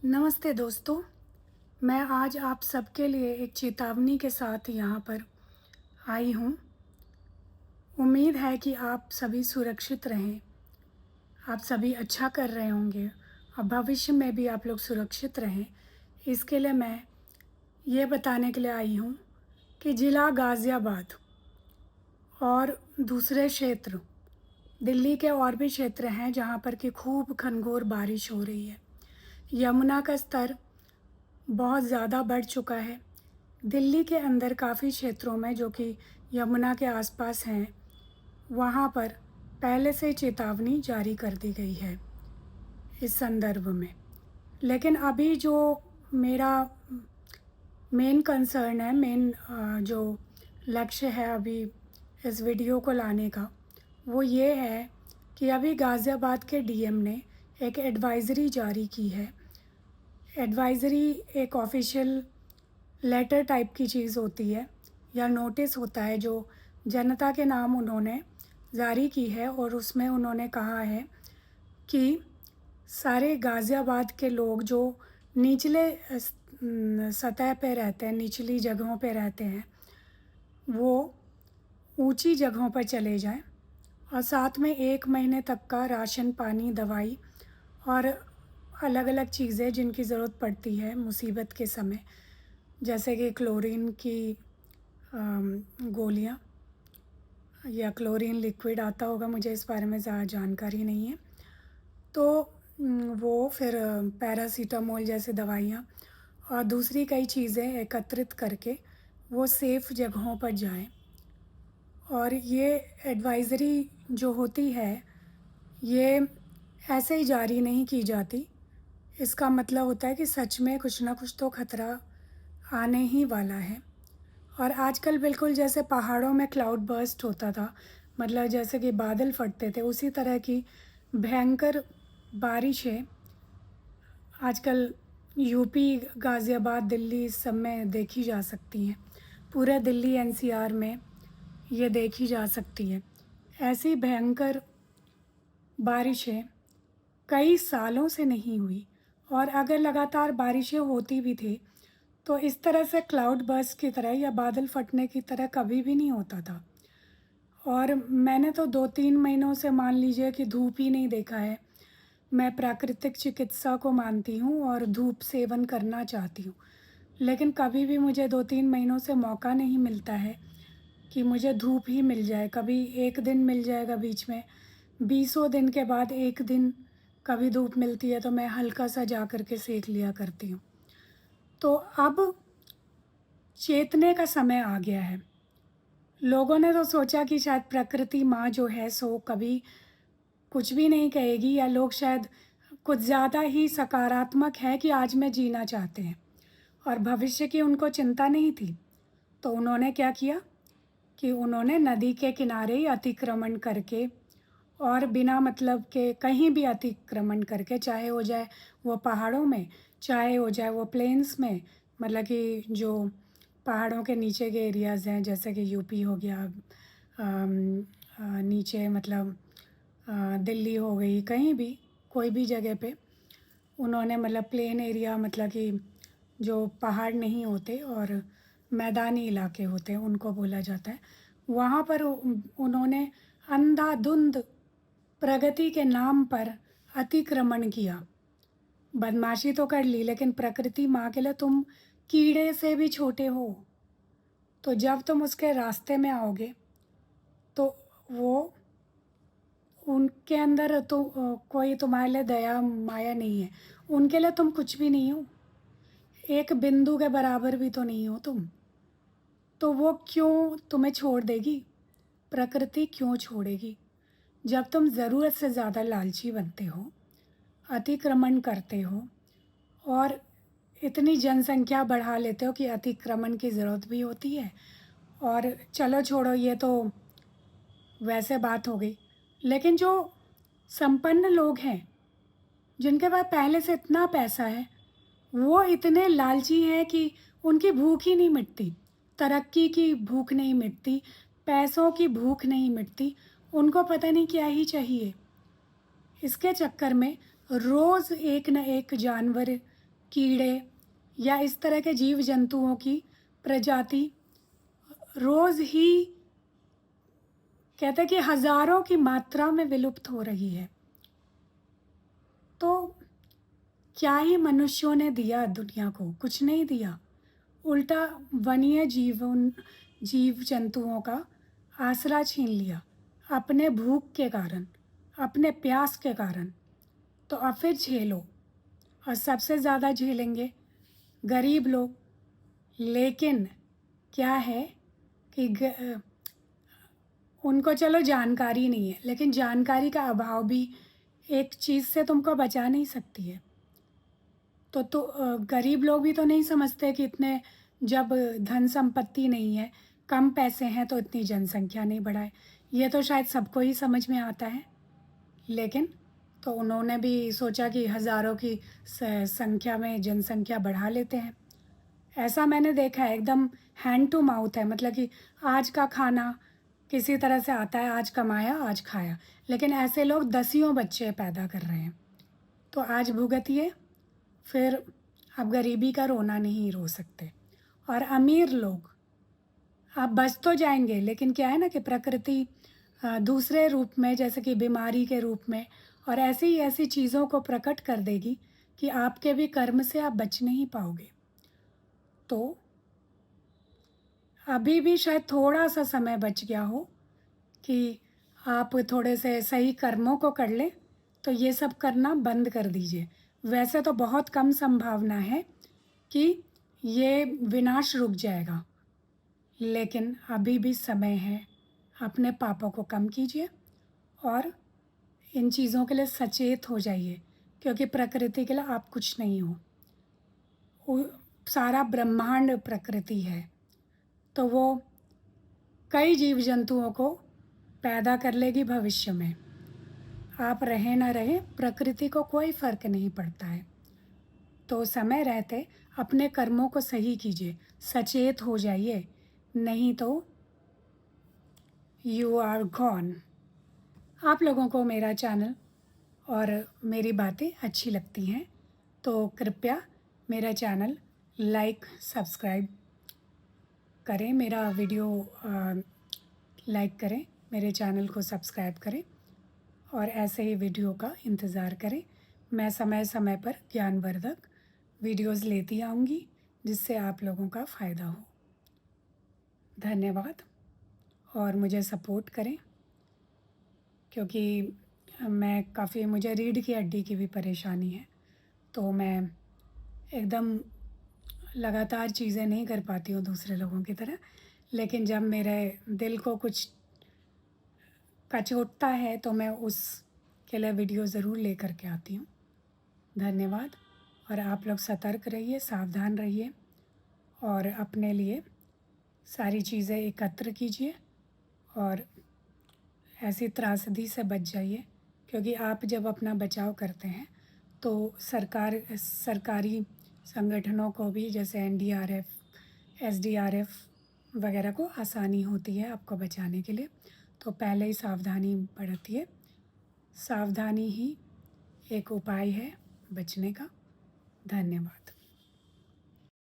नमस्ते दोस्तों। मैं आज आप सबके लिए एक चेतावनी के साथ यहाँ पर आई हूँ। उम्मीद है कि आप सभी सुरक्षित रहें, आप सभी अच्छा कर रहे होंगे और भविष्य में भी आप लोग सुरक्षित रहें। इसके लिए मैं ये बताने के लिए आई हूँ कि ज़िला गाज़ियाबाद और दूसरे क्षेत्र दिल्ली के और भी क्षेत्र हैं जहाँ पर कि खूब घनघोर बारिश हो रही है। यमुना का स्तर बहुत ज़्यादा बढ़ चुका है। दिल्ली के अंदर काफ़ी क्षेत्रों में जो कि यमुना के आसपास हैं, वहाँ पर पहले से चेतावनी जारी कर दी गई है इस संदर्भ में। लेकिन अभी जो मेरा मेन कंसर्न है, जो लक्ष्य है अभी इस वीडियो को लाने का, वो ये है कि अभी गाज़ियाबाद के डीएम ने एक एडवाइज़री जारी की है। एडवाइज़री एक ऑफिशियल लेटर टाइप की चीज़ होती है या नोटिस होता है जो जनता के नाम उन्होंने जारी की है, और उसमें उन्होंने कहा है कि सारे गाज़ियाबाद के लोग जो निचले सतह पे रहते हैं, निचली जगहों पे रहते हैं, वो ऊंची जगहों पर चले जाएं और साथ में 1 महीने तक का राशन पानी दवाई और अलग अलग चीज़ें जिनकी ज़रूरत पड़ती है मुसीबत के समय, जैसे कि क्लोरीन की गोलियाँ या क्लोरीन लिक्विड आता होगा, मुझे इस बारे में ज़्यादा जानकारी नहीं है, तो वो फिर पैरासीटामोल जैसे दवाइयाँ और दूसरी कई चीज़ें एकत्रित करके वो सेफ़ जगहों पर जाएं। और ये एडवाइज़री जो होती है, ये ऐसे ही जारी नहीं की जाती। इसका मतलब होता है कि सच में कुछ ना कुछ तो खतरा आने ही वाला है। और आजकल बिल्कुल जैसे पहाड़ों में क्लाउड बर्स्ट होता था, मतलब जैसे कि बादल फटते थे, उसी तरह की भयंकर बारिशें आजकल यूपी, गाज़ियाबाद, दिल्ली इस सब में देखी जा सकती हैं। पूरे दिल्ली एनसीआर में ये देखी जा सकती है। ऐसी भयंकर बारिशें कई सालों से नहीं हुई, और अगर लगातार बारिशें होती भी थी तो इस तरह से क्लाउड बर्स्ट की तरह या बादल फटने की तरह कभी भी नहीं होता था। और मैंने तो 2-3 महीनों से मान लीजिए कि धूप ही नहीं देखा है। मैं प्राकृतिक चिकित्सा को मानती हूँ और धूप सेवन करना चाहती हूँ, लेकिन कभी भी मुझे 2-3 महीनों से मौका नहीं मिलता है कि मुझे धूप ही मिल जाए। कभी एक दिन मिल जाएगा बीच में, 20 दिन के बाद एक दिन कभी धूप मिलती है, तो मैं हल्का सा जा कर के सेक लिया करती हूँ। तो अब चेतने का समय आ गया है। लोगों ने तो सोचा कि शायद प्रकृति माँ जो है सो कभी कुछ भी नहीं कहेगी, या लोग शायद कुछ ज़्यादा ही सकारात्मक है कि आज में जीना चाहते हैं और भविष्य की उनको चिंता नहीं थी। तो उन्होंने क्या किया कि उन्होंने नदी के किनारे ही अतिक्रमण करके और बिना मतलब के कहीं भी अतिक्रमण करके, चाहे हो जाए वो पहाड़ों में, चाहे हो जाए वो प्लेन्स में, मतलब कि जो पहाड़ों के नीचे के एरियाज़ हैं जैसे कि यूपी हो गया, नीचे मतलब दिल्ली हो गई, कहीं भी कोई भी जगह पे उन्होंने मतलब प्लेन एरिया, मतलब कि जो पहाड़ नहीं होते और मैदानी इलाके होते हैं उनको बोला जाता है, वहाँ पर उन्होंने अंधाधुंध प्रगति के नाम पर अतिक्रमण किया। बदमाशी तो कर ली, लेकिन प्रकृति माँ के लिए तुम कीड़े से भी छोटे हो। तो जब तुम उसके रास्ते में आओगे तो वो उनके अंदर तो कोई तुम्हारे लिए दया माया नहीं है। उनके लिए तुम कुछ भी नहीं हो, एक बिंदु के बराबर भी तो नहीं हो तुम। तो वो क्यों तुम्हें छोड़ देगी? प्रकृति क्यों छोड़ेगी? जब तुम ज़रूरत से ज़्यादा लालची बनते हो, अतिक्रमण करते हो और इतनी जनसंख्या बढ़ा लेते हो कि अतिक्रमण की ज़रूरत भी होती है। और चलो छोड़ो, ये तो वैसे बात हो गई, लेकिन जो संपन्न लोग हैं जिनके पास पहले से इतना पैसा है, वो इतने लालची हैं कि उनकी भूख ही नहीं मिटती। तरक्की की भूख नहीं मिटती, पैसों की भूख नहीं मिटती, उनको पता नहीं क्या ही चाहिए। इसके चक्कर में रोज़ एक न एक जानवर कीड़े या इस तरह के जीव जंतुओं की प्रजाति रोज़ ही कहते हैं कि हज़ारों की मात्रा में विलुप्त हो रही है। तो क्या ही मनुष्यों ने दिया दुनिया को? कुछ नहीं दिया। उल्टा वन्य जीव जंतुओं का आसरा छीन लिया अपने भूख के कारण, अपने प्यास के कारण। तो अब फिर झेलो, और सबसे ज़्यादा झेलेंगे गरीब लोग। लेकिन क्या है कि उनको चलो जानकारी नहीं है, लेकिन जानकारी का अभाव भी एक चीज़ से तुमको बचा नहीं सकती है। तो गरीब लोग भी तो नहीं समझते कि इतने, जब धन संपत्ति नहीं है, कम पैसे हैं, तो इतनी जनसंख्या नहीं बढ़ाए। ये तो शायद सबको ही समझ में आता है, लेकिन तो उन्होंने भी सोचा कि हज़ारों की संख्या में जनसंख्या बढ़ा लेते हैं। ऐसा मैंने देखा है, एकदम हैंड टू माउथ है। मतलब कि आज का खाना किसी तरह से आता है, आज कमाया आज खाया। लेकिन ऐसे लोग दसियों बच्चे पैदा कर रहे हैं। तो आज भुगतिए, फिर अब गरीबी का रोना नहीं रो सकते। और अमीर लोग आप बच तो जाएंगे, लेकिन क्या है ना कि प्रकृति दूसरे रूप में, जैसे कि बीमारी के रूप में और ऐसी ही ऐसी चीज़ों को प्रकट कर देगी कि आपके भी कर्म से आप बच नहीं पाओगे। तो अभी भी शायद थोड़ा सा समय बच गया हो कि आप थोड़े से सही कर्मों को कर लें, तो ये सब करना बंद कर दीजिए। वैसे तो बहुत कम संभावना है कि ये विनाश रुक जाएगा, लेकिन अभी भी समय है। अपने पापों को कम कीजिए और इन चीज़ों के लिए सचेत हो जाइए, क्योंकि प्रकृति के लिए आप कुछ नहीं हो। सारा ब्रह्मांड प्रकृति है, तो वो कई जीव जंतुओं को पैदा कर लेगी भविष्य में। आप रहें ना रहें, प्रकृति को कोई फ़र्क नहीं पड़ता है। तो समय रहते अपने कर्मों को सही कीजिए, सचेत हो जाइए, नहीं तो यू आर गॉन। आप लोगों को मेरा चैनल और मेरी बातें अच्छी लगती हैं तो कृपया मेरा चैनल लाइक सब्सक्राइब करें, मेरा वीडियो लाइक करें, मेरे चैनल को सब्सक्राइब करें और ऐसे ही वीडियो का इंतज़ार करें। मैं समय समय पर ज्ञानवर्धक वीडियोज़ लेती आऊँगी, जिससे आप लोगों का फ़ायदा हो। धन्यवाद, और मुझे सपोर्ट करें, क्योंकि मुझे रीढ़ की हड्डी की भी परेशानी है। तो मैं एकदम लगातार चीज़ें नहीं कर पाती हूँ दूसरे लोगों की तरह, लेकिन जब मेरे दिल को कुछ कचोटता है तो मैं उसके लिए वीडियो ज़रूर लेकर के आती हूँ। धन्यवाद, और आप लोग सतर्क रहिए, सावधान रहिए और अपने लिए सारी चीज़ें एकत्र कीजिए और ऐसी त्रासदी से बच जाइए, क्योंकि आप जब अपना बचाव करते हैं तो सरकारी संगठनों को भी, जैसे NDRF, SDRF वगैरह को आसानी होती है आपको बचाने के लिए। तो पहले ही सावधानी बरतिए। सावधानी ही एक उपाय है बचने का। धन्यवाद।